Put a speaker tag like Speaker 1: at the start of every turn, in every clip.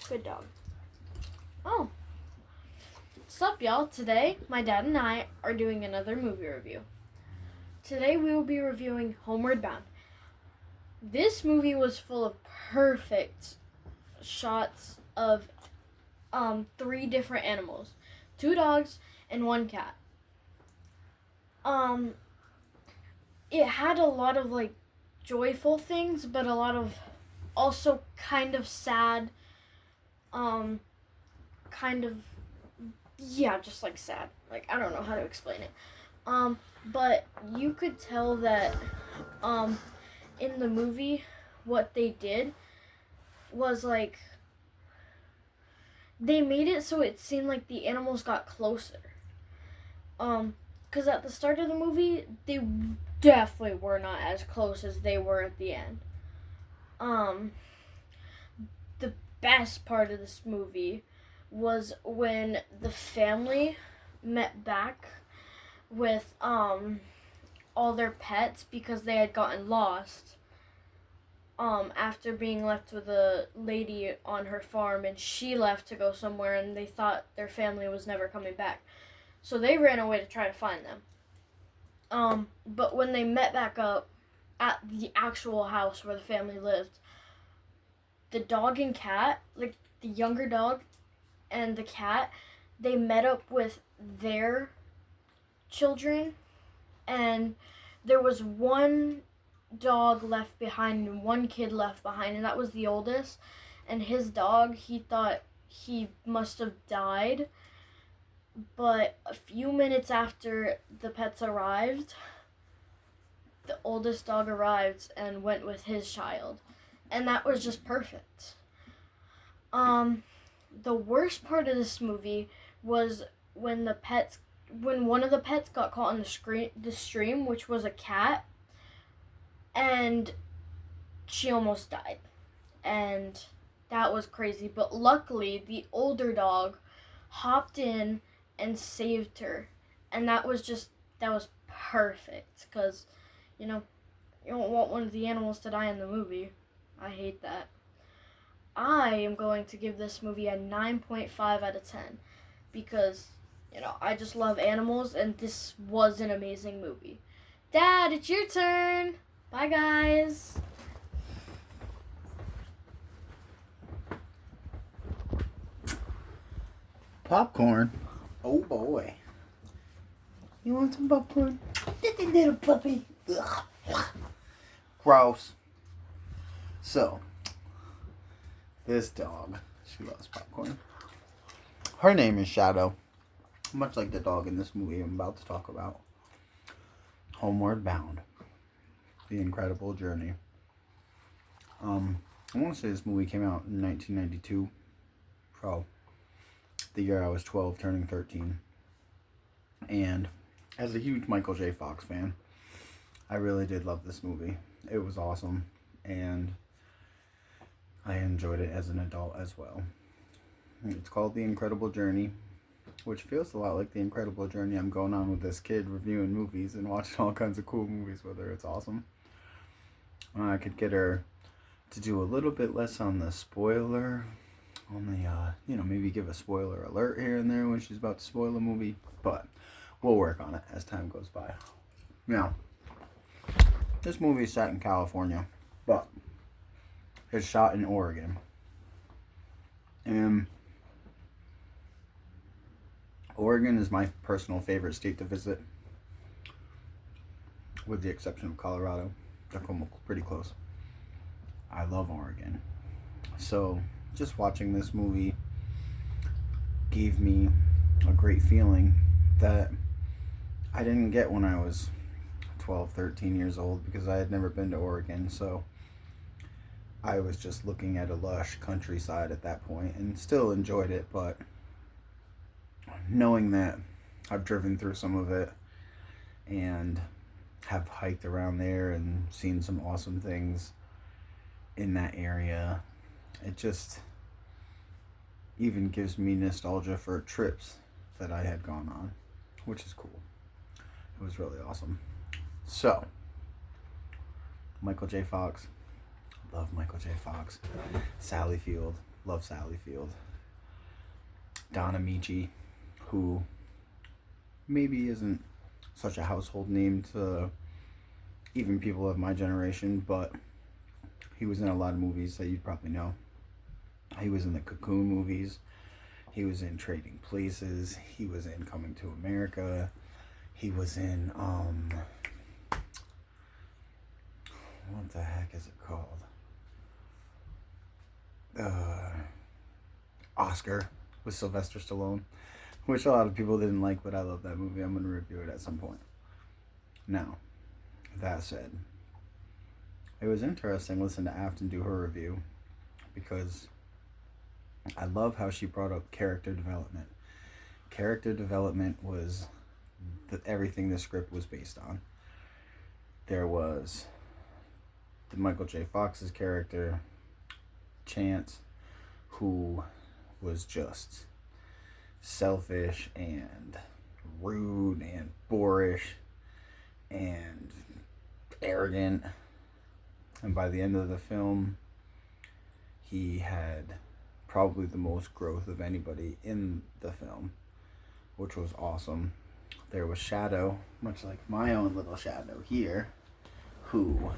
Speaker 1: Good dog. Oh. What's up, y'all? Today, my dad and I are doing another movie review. Today, we will be reviewing Homeward Bound. This movie was full of perfect shots of 3 different animals. 2 dogs and 1 cat. It had a lot of, joyful things, but a lot of also kind of sad, just sad. I don't know how to explain it. But you could tell that, in the movie, what they did was, they made it so it seemed like the animals got closer. Because at the start of the movie, they definitely were not as close as they were at the end. The best part of this movie was when the family met back with all their pets because they had gotten lost after being left with a lady on her farm, and she left to go somewhere, and they thought their family was never coming back. So they ran away to try to find them. But when they met back up at the actual house where the family lived, the dog and cat, the younger dog and the cat, they met up with their children, and there was 1 dog left behind and 1 kid left behind, and that was the oldest. And his dog, he thought he must have died, but a few minutes after the pets arrived, the oldest dog arrived and went with his child, and that was just perfect. The worst part of this movie was when one of the pets got caught in the stream, which was a cat, and she almost died, and that was crazy. But luckily, the older dog hopped in and saved her, and that was perfect, because you don't want one of the animals to die in the movie. I hate that. I am going to give this movie a 9.5 out of 10 because I just love animals, and this was an amazing movie. Dad, it's your turn. Bye, guys.
Speaker 2: Popcorn? Oh boy. You want some popcorn? Little puppy. Ugh. Gross. So, this dog, she loves popcorn. Her name is Shadow. Much like the dog in this movie I'm about to talk about. Homeward Bound. The Incredible Journey. I want to say this movie came out in 1992. So, the year I was 12, turning 13. And as a huge Michael J. Fox fan, I really did love this movie. It was awesome, and I enjoyed it as an adult as well. It's called The Incredible Journey, which feels a lot like the incredible journey I'm going on with this kid reviewing movies and watching all kinds of cool movies with her. It's awesome. I could get her to do a little bit less on the spoiler, maybe give a spoiler alert here and there when she's about to spoil a movie, but we'll work on it as time goes by. Now, this movie is set in California, but it's shot in Oregon. And Oregon is my personal favorite state to visit, with the exception of Colorado. They're pretty close. I love Oregon. So, just watching this movie gave me a great feeling that I didn't get when I was 12, 13 years old, because I had never been to Oregon. So, I was just looking at a lush countryside at that point and still enjoyed it, but knowing that I've driven through some of it and have hiked around there and seen some awesome things in that area, it just even gives me nostalgia for trips that I had gone on, which is cool. It was really awesome. So, Michael J. Fox. Love Michael J. Fox. Sally Field. love Sally Field. Don Amici, who maybe isn't such a household name to even people of my generation, but he was in a lot of movies that you'd probably know. He was in the Cocoon movies. He was in Trading Places. He was in Coming to America. He was in, what the heck is it called? Oscar with Sylvester Stallone, which a lot of people didn't like, but I love that movie. I'm going to review it at some point. Now, that said, it was interesting listening to Afton do her review because I love how she brought up character development. Character development was everything the script was based on. There was the Michael J. Fox's character, Chance, who was just selfish and rude and boorish and arrogant. And by the end of the film, he had probably the most growth of anybody in the film, which was awesome. There was Shadow, much like my own little Shadow here, who,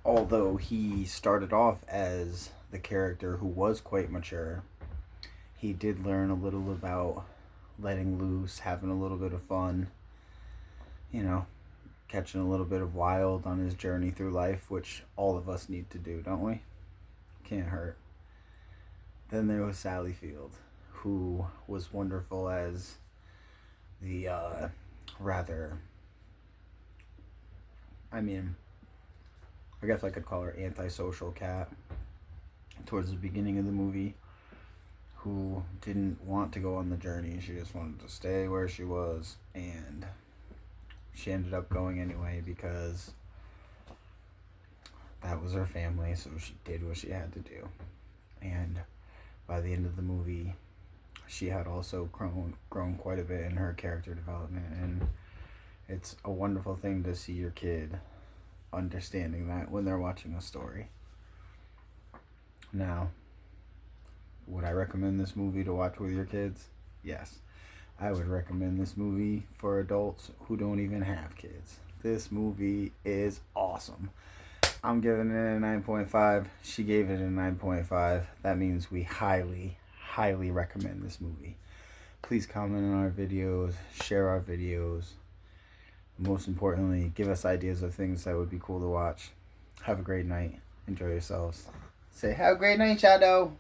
Speaker 2: although he started off as the character who was quite mature, he did learn a little about letting loose, having a little bit of fun, you know, catching a little bit of wild on his journey through life, which all of us need to do, don't we? Can't hurt. Then there was Sally Field, who was wonderful as the I guess I could call her antisocial cat towards the beginning of the movie, who didn't want to go on the journey. She just wanted to stay where she was, and she ended up going anyway because that was her family, so she did what she had to do. And by the end of the movie, she had also grown quite a bit in her character development, and it's a wonderful thing to see your kid understanding that when they're watching a story. Now, would I recommend this movie to watch with your kids? Yes. I would recommend this movie for adults who don't even have kids. This movie is awesome. I'm giving it a 9.5. She gave it a 9.5. That means we highly, highly recommend this movie. Please comment on our videos, share our videos. Most importantly, give us ideas of things that would be cool to watch. Have a great night. Enjoy yourselves. Say, have a great night, Shadow.